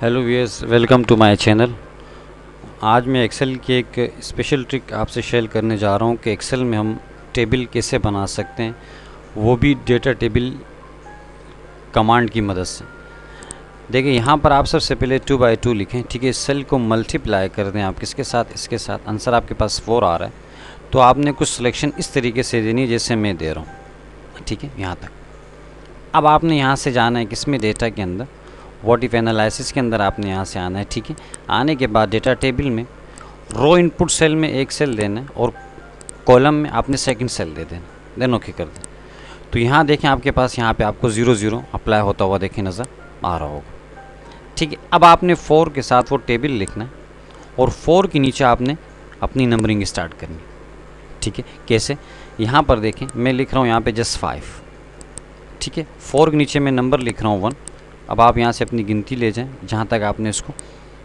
Hello viewers, welcome to my channel. आज मैं Excel की एक स्पेशल ट्रिक आपसे शेयर करने जा रहा हूं कि एक्सेल में हम टेबल कैसे बना सकते हैं, वो भी डेटा टेबल कमांड की मदद से। देखिए यहाँ पर आप सबसे पहले 2 बाई 2 लिखें, ठीक है। सेल को मल्टीप्लाई कर दें आप किसके साथ, इसके साथ। आंसर आपके पास 4 आ रहा है, तो आपने कुछ सिलेक्शन इस तरीके से देनी है जैसे मैं दे रहा हूँ, ठीक है, यहाँ तक। अब आपने यहाँ से जाना है किसमें, डेटा के अंदर, व्हाट इफ एनालिसिस के अंदर आपने यहाँ से आना है, ठीक है। आने के बाद डेटा टेबल में रो इनपुट सेल में एक सेल देना है और कॉलम में आपने सेकंड सेल दे देना, देन ओके कर दें। तो यहाँ देखें आपके पास यहाँ पे आपको 0 0 अप्लाई होता हुआ देखें नज़र आ रहा होगा, ठीक है। अब आपने 4 के साथ वो टेबल लिखना है और 4 के नीचे आपने अपनी नंबरिंग स्टार्ट करनी है, ठीक है। कैसे, यहाँ पर देखें मैं लिख रहा हूँ यहाँ पे जस्ट 5, ठीक है। 4 के नीचे मैं नंबर लिख रहा हूँ 1। अब आप यहाँ से अपनी गिनती ले जाएं जहाँ तक आपने इसको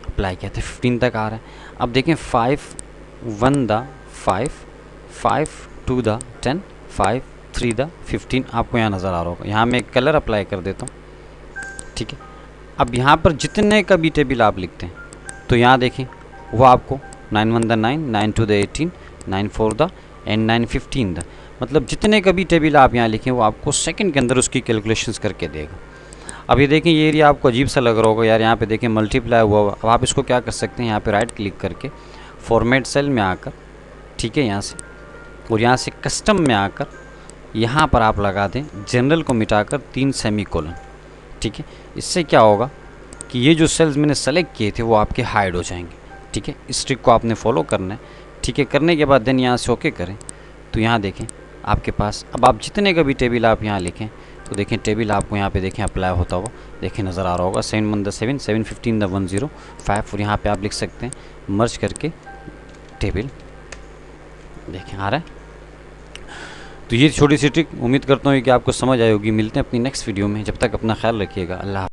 अप्लाई किया था, 15 तक आ रहा है। अब देखें 5 1 द 5, 5 2 द 10, 5 3 द 15 आपको यहाँ नज़र आ रहा होगा। यहाँ मैं कलर अप्लाई कर देता हूँ, ठीक है। अब यहाँ पर जितने का भी टेबल आप लिखते हैं तो यहाँ देखें वो आपको 9 1 the 9, 9 2 the 18, 9 4 the end 9 15 the, मतलब जितने का भी टेबल आप यहाँ लिखें वो आपको सेकंड के अंदर उसकी कैलकुलेशंस करके देगा। अब ये देखें ये एरिया आपको अजीब सा लग रहा होगा यार, यहाँ पे देखें मल्टीप्लाई हुआ हुआ। अब आप इसको क्या कर सकते हैं, यहाँ पे राइट क्लिक करके फॉर्मेट सेल में आकर, ठीक है, यहाँ से, और यहाँ से कस्टम में आकर यहाँ पर आप लगा दें जनरल को मिटाकर 3 सेमीकोलन, ठीक है। इससे क्या होगा कि ये जो सेल्स मैंने सेलेक्ट किए थे वो आपके हाइड हो जाएंगे, ठीक है। इस ट्रिक को आपने फॉलो करना है, ठीक है। करने के बाद देन यहाँ से ओके करें तो यहाँ देखें आपके पास, अब आप जितने का भी टेबल आप यहाँ लिखें तो देखें टेबल आपको यहाँ पे देखें अप्लाई होता हुआ देखें नज़र आ रहा होगा। 7 1 द 7, 7 15 द 10 5, और यहाँ पे आप लिख सकते हैं मर्ज करके टेबल, देखें आ रहा है। तो ये छोटी सी ट्रिक उम्मीद करता हूँ कि आपको समझ आई होगी। मिलते हैं अपनी नेक्स्ट वीडियो में, जब तक अपना ख्याल रखिएगा। अल्लाह।